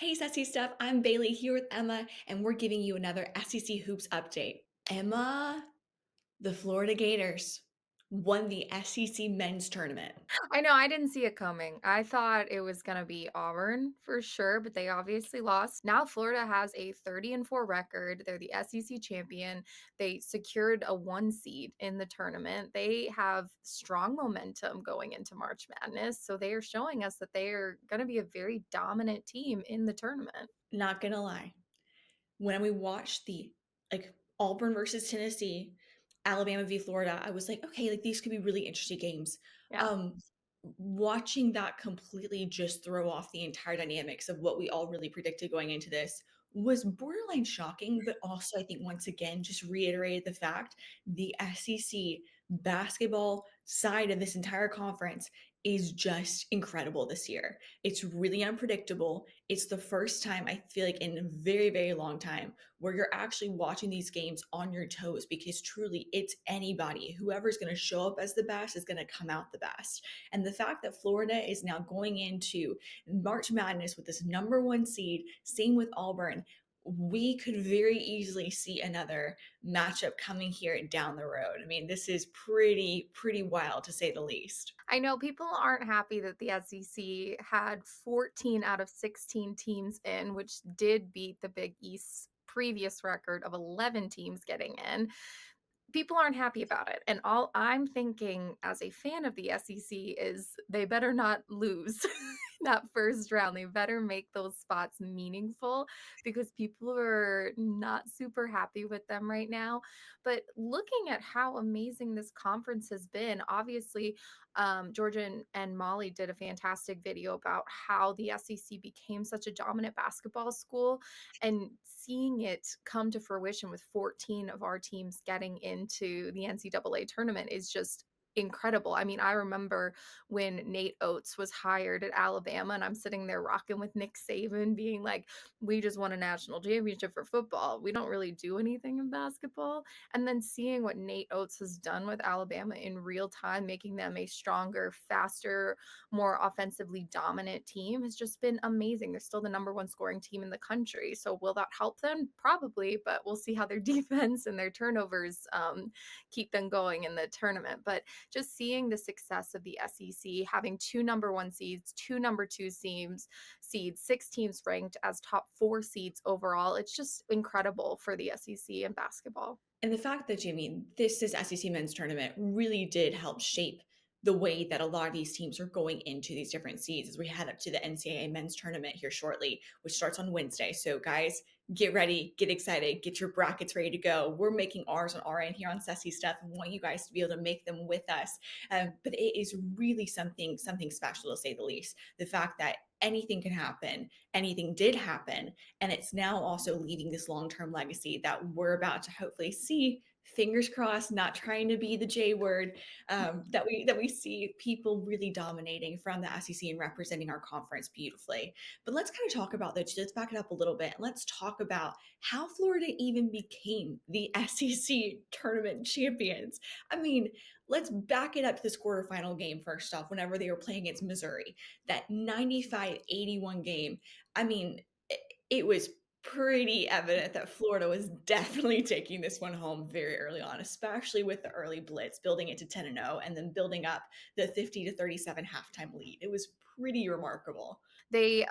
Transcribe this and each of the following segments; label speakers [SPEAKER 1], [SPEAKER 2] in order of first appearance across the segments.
[SPEAKER 1] Hey, Sassy Stuff. I'm Bailey here with Emma, and we're giving you another SEC Hoops update. Emma, the Florida Gators won the SEC men's tournament.
[SPEAKER 2] I know, I didn't see it coming. I thought it was gonna be Auburn for sure, but they obviously lost. Now Florida has a 30-4 record. They're the SEC champion. They secured a 1 seed in the tournament. They have strong momentum going into March Madness, so they are showing us that they are gonna be a very dominant team in the tournament.
[SPEAKER 1] Not gonna lie, when we watched the Auburn versus Tennessee, Alabama v Florida, I was like, okay, like these could be really interesting games.
[SPEAKER 2] Yeah.
[SPEAKER 1] Um, Watching that completely just throw off the entire dynamics of what we all really predicted going into this was borderline shocking, but also I think once again just reiterated the fact the SEC basketball side of this entire conference is just incredible this year. It's really unpredictable. It's the first time I feel like in a very, very long time where you're actually watching these games on your toes because truly it's anybody. Whoever's going to show up as the best is going to come out the best. And the fact that Florida is now going into March Madness with this number one seed, same with Auburn, we could very easily see another matchup coming here down the road. I mean, this is pretty wild to say the least.
[SPEAKER 2] I know people aren't happy that the SEC had 14 out of 16 teams in, which did beat the Big East's previous record of 11 teams getting in. People aren't happy about it, and all I'm thinking as a fan of the SEC is they better not lose that first round. They better make those spots meaningful because people are not super happy with them right now. But looking at how amazing this conference has been, obviously, Georgia and Molly did a fantastic video about how the SEC became such a dominant basketball school, and seeing it come to fruition with 14 of our teams getting into the NCAA tournament is just incredible. I mean, I remember when Nate Oates was hired at Alabama, and I'm sitting there rocking with Nick Saban, being like, we just won a national championship for football. We don't really do anything in basketball. And then seeing what Nate Oates has done with Alabama in real time, making them a stronger, faster, more offensively dominant team has just been amazing. They're still the number one scoring team in the country. So will that help them? Probably, but we'll see how their defense and their turnovers keep them going in the tournament. But just seeing the success of the SEC, having two number one seeds, two number two seeds, 6 teams ranked as top 4 seeds overall, it's just incredible for the SEC in basketball.
[SPEAKER 1] And the fact that, Jimmy, this SEC men's tournament really did help shape the way that a lot of these teams are going into these different seeds as we head up to the NCAA men's tournament here shortly, which starts on Wednesday. So, guys, get ready, get excited, get your brackets ready to go. We're making ours on our end here on Sassy Stuff and want you guys to be able to make them with us. But it is really something special to say the least. The fact that anything can happen, anything did happen, and it's now also leaving this long-term legacy that we're about to hopefully see. Fingers crossed, not trying to be the J word, that we see people really dominating from the SEC and representing our conference beautifully. But let's kind of talk about this. Let's back it up a little bit. Let's talk about how Florida even became the SEC tournament champions. I mean, let's back it up to this quarterfinal game first off, whenever they were playing against Missouri, that 95-81 game. I mean, it was pretty evident that Florida was definitely taking this one home very early on, especially with the early blitz, building it to 10-0 and then building up the 50-37 halftime lead. It was pretty remarkable.
[SPEAKER 2] They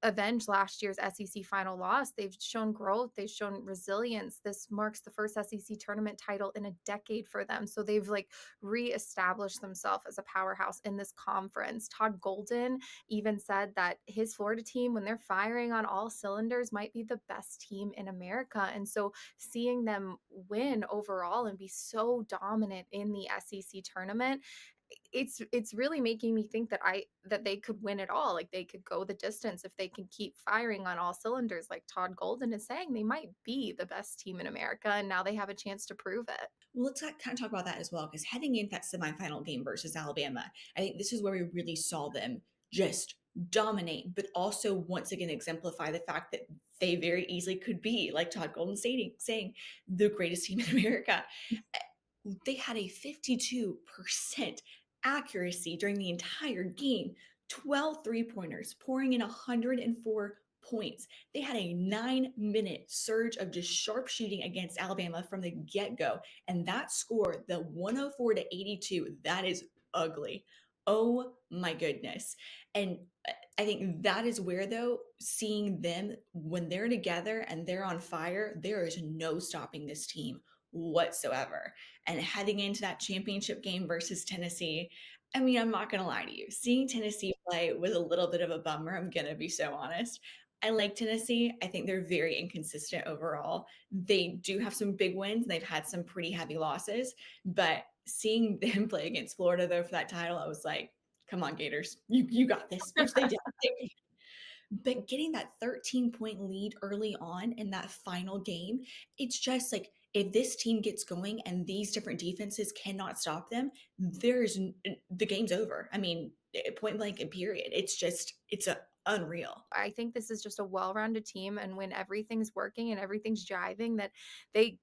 [SPEAKER 2] avenged last year's SEC final loss. They've shown growth. They've shown resilience. This marks the first SEC tournament title in a decade for them. So they've like reestablished themselves as a powerhouse in this conference. Todd Golden even said that his Florida team, when they're firing on all cylinders, might be the best team in America. And so seeing them win overall and be so dominant in the SEC tournament, it's really making me think that they could win it all. Like they could go the distance if they can keep firing on all cylinders. Like Todd Golden is saying, they might be the best team in America, and now they have a chance to prove it.
[SPEAKER 1] Well, let's kind of talk about that as well, because heading into that semifinal game versus Alabama, I think this is where we really saw them just dominate, but also once again exemplify the fact that they very easily could be, like Todd Golden saying the greatest team in America. They had a 52% accuracy during the entire game, 12 3-pointers, pouring in 104 points. They had a 9-minute surge of just sharp shooting against Alabama from the get go. And that score, the 104 to 82, that is ugly. Oh my goodness. And I think that is where, though, seeing them when they're together and they're on fire, there is no stopping this team whatsoever. And heading into that championship game versus Tennessee, I mean, I'm not going to lie to you. Seeing Tennessee play was a little bit of a bummer. I'm going to be so honest. I like Tennessee. I think they're very inconsistent overall. They do have some big wins. They've had some pretty heavy losses, but seeing them play against Florida though for that title, I was like, come on, Gators, you got this, which they did. But getting that 13-point lead early on in that final game, it's just like if this team gets going and these different defenses cannot stop them, the game's over. I mean, point blank and period. It's unreal.
[SPEAKER 2] I think this is just a well-rounded team, and when everything's working and everything's jiving, that they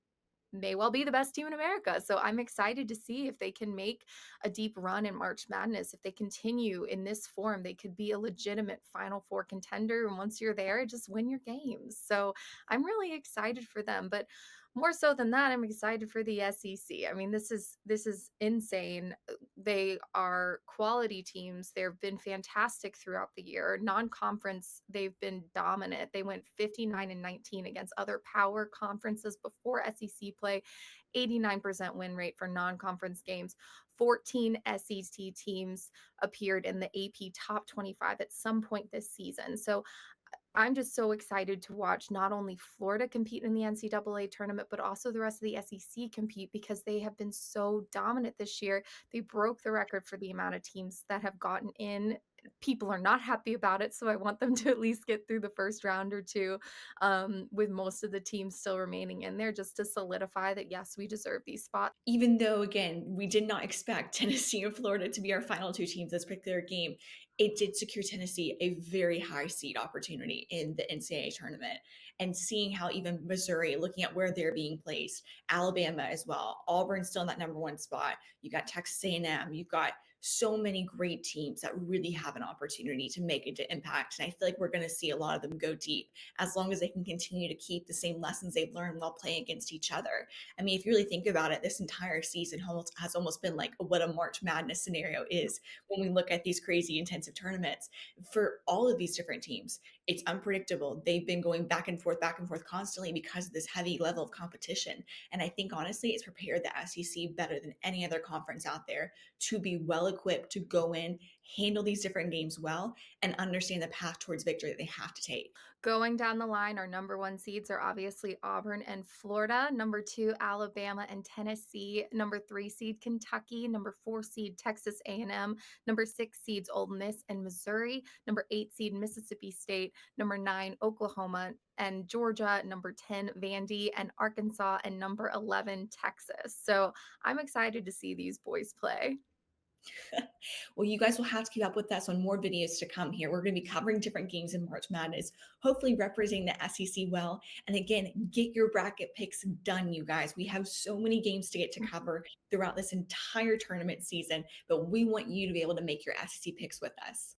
[SPEAKER 2] may well be the best team in America. So I'm excited to see if they can make a deep run in March Madness. If they continue in this form, they could be a legitimate Final Four contender. And once you're there, just win your games. So I'm really excited for them. But more so than that, I'm excited for the SEC. I mean, this is insane. They are quality teams. They've been fantastic throughout the year. Non-conference, they've been dominant. They went 59-19 against other power conferences before SEC play. 89% win rate for non-conference games. 14 SEC teams appeared in the AP top 25 at some point this season. So I'm just so excited to watch not only Florida compete in the NCAA tournament, but also the rest of the SEC compete because they have been so dominant this year. They broke the record for the amount of teams that have gotten in. People are not happy about it, so I want them to at least get through the first round or two, with most of the teams still remaining in there just to solidify that, yes, we deserve these spots.
[SPEAKER 1] Even though, again, we did not expect Tennessee and Florida to be our final two teams this particular game, it did secure Tennessee a very high seed opportunity in the NCAA tournament. And seeing how even Missouri, looking at where they're being placed, Alabama as well, Auburn still in that number one spot. You got Texas A&M. You've got so many great teams that really have an opportunity to make an impact. And I feel like we're going to see a lot of them go deep as long as they can continue to keep the same lessons they've learned while playing against each other. I mean, if you really think about it, this entire season has almost been like what a March Madness scenario is when we look at these crazy intensive tournaments for all of these different teams. It's unpredictable. They've been going back and forth constantly because of this heavy level of competition. And I think honestly, it's prepared the SEC better than any other conference out there to be well equipped to go in, handle these different games well, and understand the path towards victory that they have to take.
[SPEAKER 2] Going down the line, our number one seeds are obviously Auburn and Florida. Number two, Alabama and Tennessee. Number three seed, Kentucky. Number four seed, Texas A&M. Number six seeds, Ole Miss and Missouri. Number eight seed, Mississippi State. Number nine, Oklahoma and Georgia. Number 10, Vandy and Arkansas. And number 11, Texas. So I'm excited to see these boys play.
[SPEAKER 1] Well, you guys will have to keep up with us on more videos to come here. We're going to be covering different games in March Madness, hopefully representing the SEC well. And again, get your bracket picks done, you guys. We have so many games to get to cover throughout this entire tournament season, but we want you to be able to make your SEC picks with us.